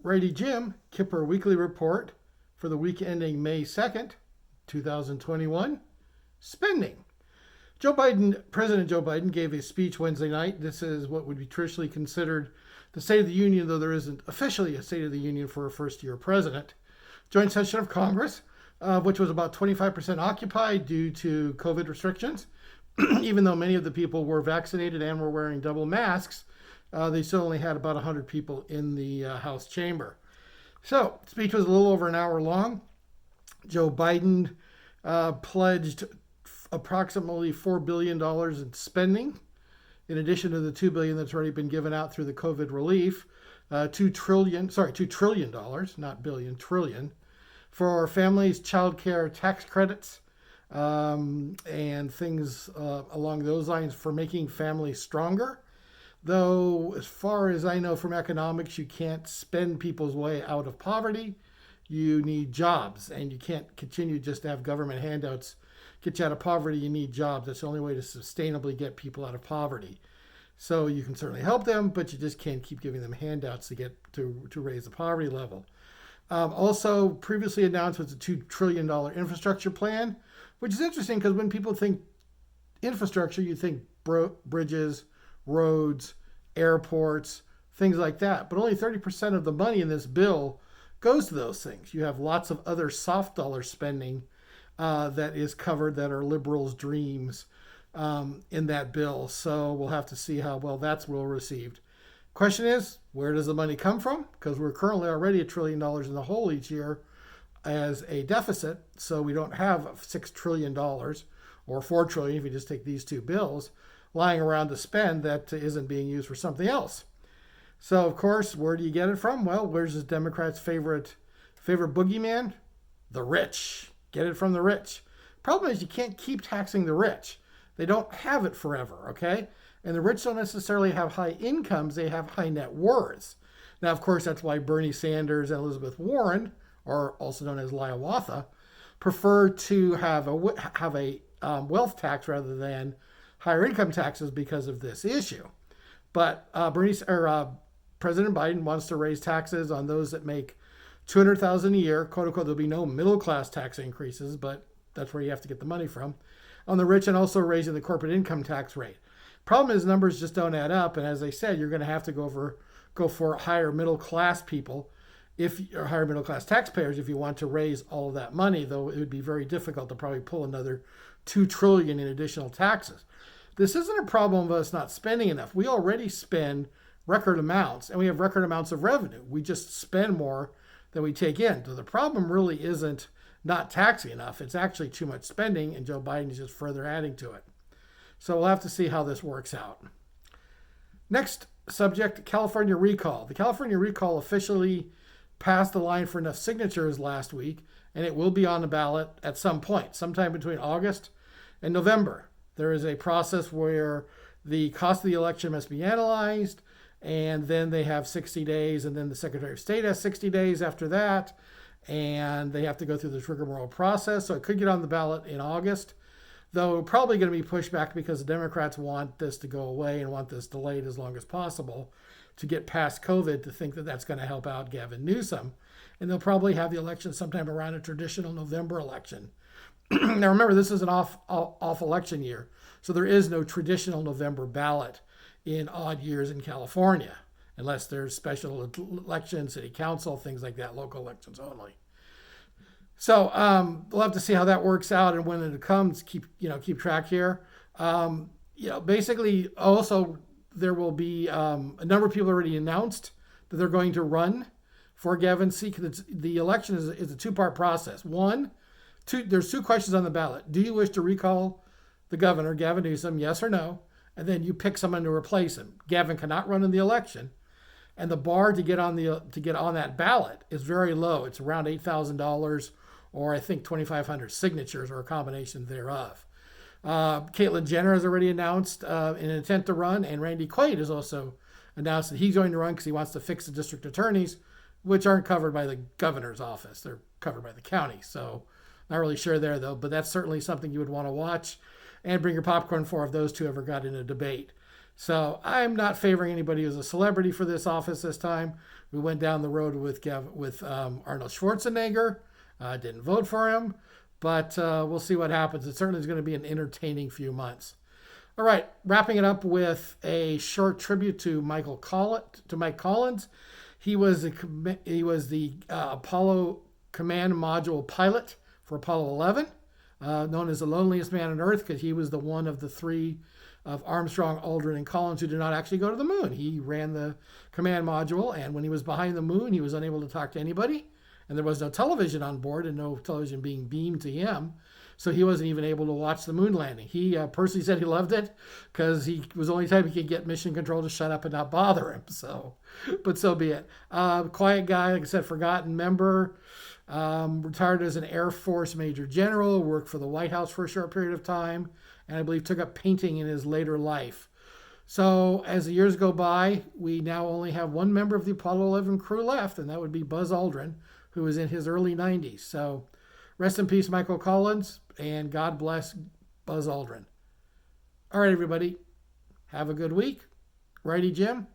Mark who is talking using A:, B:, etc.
A: Righty Jim, KIPPR Weekly Report for the week ending May 2nd, 2021. Spending. President Joe Biden gave a speech Wednesday night. This is what would be traditionally considered the State of the Union, though there isn't officially a State of the Union for a first-year president. Joint session of Congress, which was about 25% occupied due to COVID restrictions. Even though many of the people were vaccinated and were wearing double masks, they still only had about 100 people in the House chamber. So, the speech was a little over an hour long. Joe Biden pledged approximately $4 billion in spending, in addition to the $2 billion that's already been given out through the COVID relief. $2 trillion, not billion, trillion, for families, child care tax credits, and things along those lines for making families stronger. Though, as far as I know from economics, you can't spend people's way out of poverty. You need jobs, and you can't continue just to have government handouts get you out of poverty. You need jobs. That's the only way to sustainably get people out of poverty. So you can certainly help them, but you just can't keep giving them handouts to get to raise the poverty level. Also, previously announced was a $2 trillion infrastructure plan, which is interesting because when people think infrastructure, you think bridges, roads, airports, things like that. But only 30% of the money in this bill goes to those things. You have lots of other soft dollar spending that is covered that are liberals' dreams in that bill. So we'll have to see how well that's well received. Question is, where does the money come from? Because we're currently already $1 trillion in the hole each year as a deficit. So we don't have $6 trillion or $4 trillion if you just take these two bills lying around to spend that isn't being used for something else. So, of course, where do you get it from? Well, where's the Democrats' favorite boogeyman? The rich. Get it from the rich. Problem is you can't keep taxing the rich. They don't have it forever, okay? And the rich don't necessarily have high incomes. They have high net worths. Now, of course, that's why Bernie Sanders and Elizabeth Warren, or also known as Hiawatha, prefer to have a wealth tax rather than higher income taxes because of this issue. But President Biden wants to raise taxes on those that make $200,000 a year, quote unquote. There'll be no middle class tax increases, but that's where you have to get the money from, on the rich, and also raising the corporate income tax rate. Problem is numbers just don't add up, and as I said, you're going to have to go for higher middle class people, or higher middle class taxpayers, if you want to raise all of that money. Though it would be very difficult to probably pull another $2 trillion in additional taxes. This isn't a problem of us not spending enough. We already spend record amounts, and we have record amounts of revenue. We just spend more than we take in. So the problem really isn't not taxing enough. It's actually too much spending, and Joe Biden is just further adding to it. So we'll have to see how this works out. Next subject, California recall. The California recall officially passed the line for enough signatures last week, and it will be on the ballot at some point, sometime between August and November. There is a process where the cost of the election must be analyzed, and then they have 60 days, and then the Secretary of State has 60 days after that, and they have to go through this rigmarole process. So it could get on the ballot in August, though probably going to be pushed back because the Democrats want this to go away and want this delayed as long as possible to get past COVID, to think that that's going to help out Gavin Newsom. And they'll probably have the election sometime around a traditional November election. Now remember, this is an off election year, so there is no traditional November ballot in odd years in California, unless there's special elections, city council, things like that, local elections only. So we'll have to see how that works out, and when it comes, keep track here. Basically, also there will be a number of people already announced that they're going to run for Gavin's seat. The election is a two-part process. There's two questions on the ballot. Do you wish to recall the governor, Gavin Newsom, yes or no? And then you pick someone to replace him. Gavin cannot run in the election, and the bar to get on that ballot is very low. It's around $8,000, or I think 2,500 signatures, or a combination thereof. Caitlyn Jenner has already announced an intent to run, and Randy Quaid has also announced that he's going to run because he wants to fix the district attorneys, which aren't covered by the governor's office. They're covered by the county. So not really sure there, though, but that's certainly something you would want to watch and bring your popcorn for if those two ever got in a debate. So I'm not favoring anybody who's a celebrity for this office this time. We went down the road with Arnold Schwarzenegger. Didn't vote for him, but we'll see what happens. It certainly is going to be an entertaining few months. All right, wrapping it up with a short tribute to Mike Collins. He was the Apollo command module pilot for Apollo 11, known as the loneliest man on Earth because he was the one of the three of Armstrong, Aldrin, and Collins who did not actually go to the moon. He ran the command module, and when he was behind the moon, he was unable to talk to anybody, and there was no television on board and no television being beamed to him. So he wasn't even able to watch the moon landing. He personally said he loved it because he was the only time he could get mission control to shut up and not bother him. So, but so be it. Quiet guy, like I said, forgotten member. Retired as an Air Force Major General, worked for the White House for a short period of time, and I believe took up painting in his later life. So as the years go by, we now only have one member of the Apollo 11 crew left, and that would be Buzz Aldrin, who was in his early 90s. So rest in peace, Michael Collins, and God bless Buzz Aldrin. All right, everybody. Have a good week. Righty, Jim?